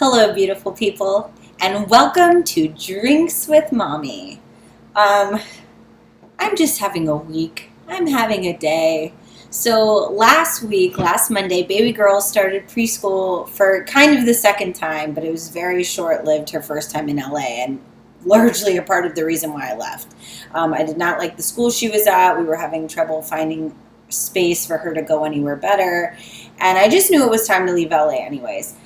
Hello, beautiful people, and welcome to Drinks with Mommy. Um, I'm just having a week. I'm having a day. So last Monday, baby girl started preschool for kind of the second time, but it was very short-lived her first time in LA, and largely a part of the reason why I left. I did not like the school she was at. We were having trouble finding space for her to go anywhere better, and I just knew it was time to leave LA anyways.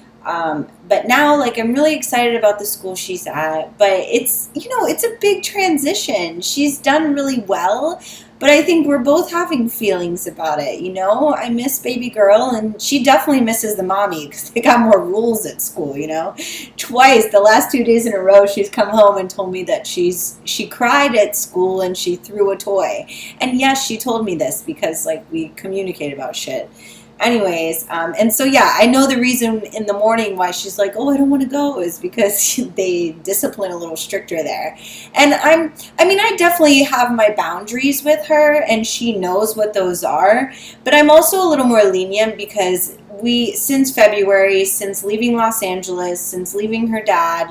But now, like, I'm really excited about the school she's at, but it's a big transition. She's done really well, but I think we're both having feelings about it. I miss baby girl, and she definitely misses the mommy because they got more rules at school. Twice, the last 2 days in a row, she's come home and told me that she cried at school and she threw a toy. And yes, she told me this because, like, we communicate about shit. Anyways, and so yeah, I know the reason in the morning why she's like, oh, I don't want to go is because they discipline a little stricter there. And I definitely have my boundaries with her and she knows what those are, but I'm also a little more lenient because since February, since leaving Los Angeles, since leaving her dad,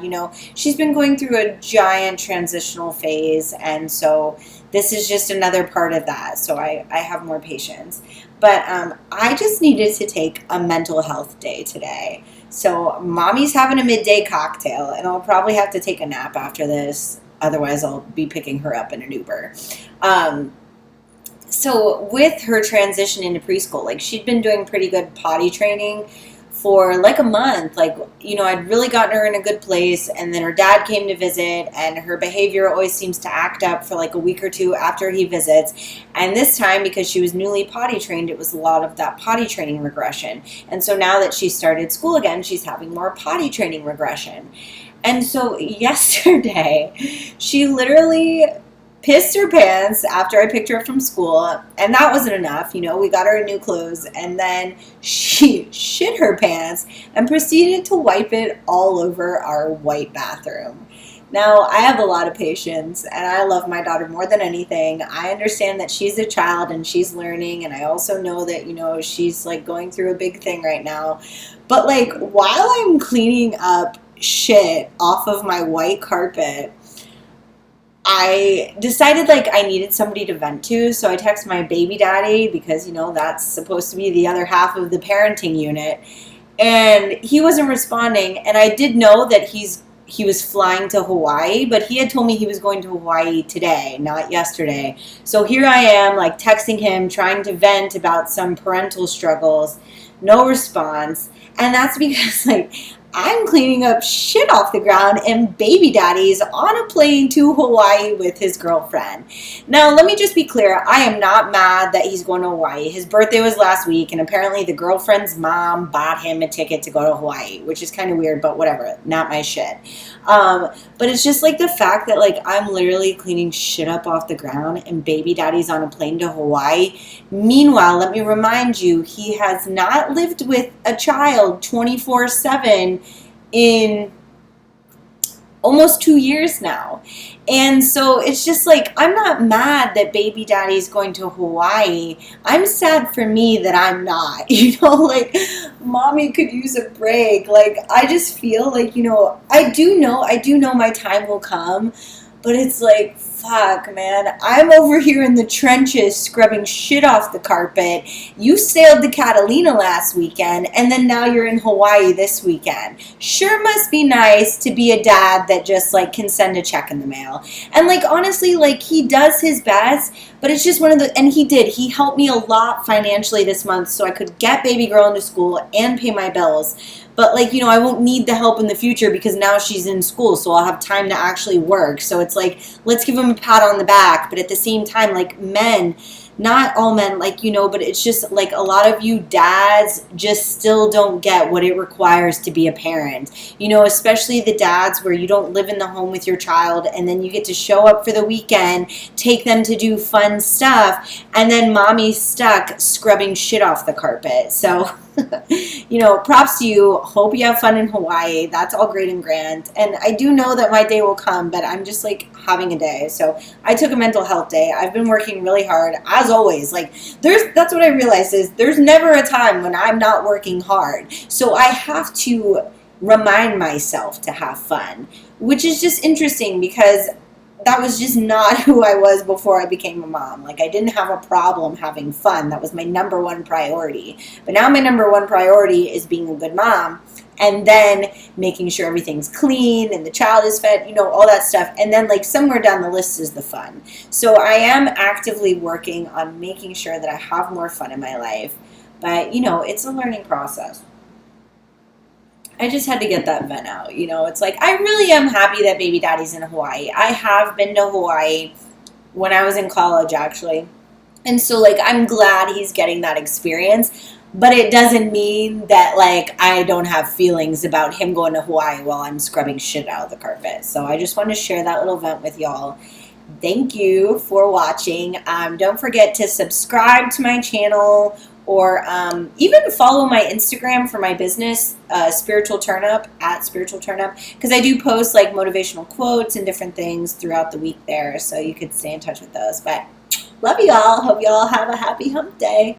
she's been going through a giant transitional phase. And so this is just another part of that. So I have more patience. But I just needed to take a mental health day today. So mommy's having a midday cocktail, and I'll probably have to take a nap after this. Otherwise, I'll be picking her up in an Uber. So with her transition into preschool, like, she'd been doing pretty good potty training for like a month. Like, I'd really gotten her in a good place, and then her dad came to visit, and her behavior always seems to act up for like a week or two after he visits. And this time, because she was newly potty trained, it was a lot of that potty training regression. And so now that she started school again, she's having more potty training regression. And so yesterday, she literally pissed her pants after I picked her up from school, and that wasn't enough. We got her new clothes, and then she shit her pants and proceeded to wipe it all over our white bathroom. Now, I have a lot of patience, and I love my daughter more than anything. I understand that she's a child and she's learning, and I also know that, she's like going through a big thing right now. But like, while I'm cleaning up shit off of my white carpet, I decided like I needed somebody to vent to, so I texted my baby daddy because, that's supposed to be the other half of the parenting unit, and he wasn't responding. And I did know that he was flying to Hawaii, but he had told me he was going to Hawaii today, not yesterday. So here I am, like, texting him, trying to vent about some parental struggles, no response. And that's because, like, I'm cleaning up shit off the ground and baby daddy's on a plane to Hawaii with his girlfriend. Now, let me just be clear. I am not mad that he's going to Hawaii. His birthday was last week, and apparently the girlfriend's mom bought him a ticket to go to Hawaii, which is kind of weird, but whatever. Not my shit. But it's just like the fact that, like, I'm literally cleaning shit up off the ground and baby daddy's on a plane to Hawaii. Meanwhile, let me remind you, he has not lived with a child 24/7 in almost 2 years now. And so it's just like, I'm not mad that baby daddy's going to Hawaii. I'm sad for me that I'm not, like, mommy could use a break. Like, I just feel like, I do know my time will come, but it's like, fuck, man, I'm over here in the trenches scrubbing shit off the carpet. You sailed to Catalina last weekend, and then now you're in Hawaii this weekend. Sure must be nice to be a dad that just, like, can send a check in the mail. And, like, honestly, like, he does his best, but it's just and he helped me a lot financially this month so I could get baby girl into school and pay my bills. But, like, I won't need the help in the future because now she's in school, so I'll have time to actually work. So it's like, let's give him a pat on the back. But at the same time, like, men, not all men, like, but it's just like a lot of you dads just still don't get what it requires to be a parent. Especially the dads where you don't live in the home with your child, and then you get to show up for the weekend, take them to do fun stuff, and then mommy's stuck scrubbing shit off the carpet. So props to you. Hope you have fun in Hawaii. That's all great and grand. And I do know that my day will come, but I'm just like having a day. So I took a mental health day. I've been working really hard, as always. Like, that's what I realized is there's never a time when I'm not working hard. So I have to remind myself to have fun, which is just interesting because that was just not who I was before I became a mom. Like, I didn't have a problem having fun. That was my number one priority. But now my number one priority is being a good mom, and then making sure everything's clean and the child is fed, you know, all that stuff. And then, like, somewhere down the list is the fun. So I am actively working on making sure that I have more fun in my life. But, you know, it's a learning process. I just had to get that vent out. You know, it's like, I really am happy that baby daddy's in Hawaii. I have been to Hawaii when I was in college, actually. And so, like, I'm glad he's getting that experience. But it doesn't mean that, like, I don't have feelings about him going to Hawaii while I'm scrubbing shit out of the carpet. So I just want to share that little vent with y'all. Thank you for watching. Don't forget to subscribe to my channel, or even follow my Instagram for my business, Spiritual Turnup, at Spiritual Turnup, because I do post, like, motivational quotes and different things throughout the week there, so you could stay in touch with those. But love y'all. Hope y'all have a happy hump day.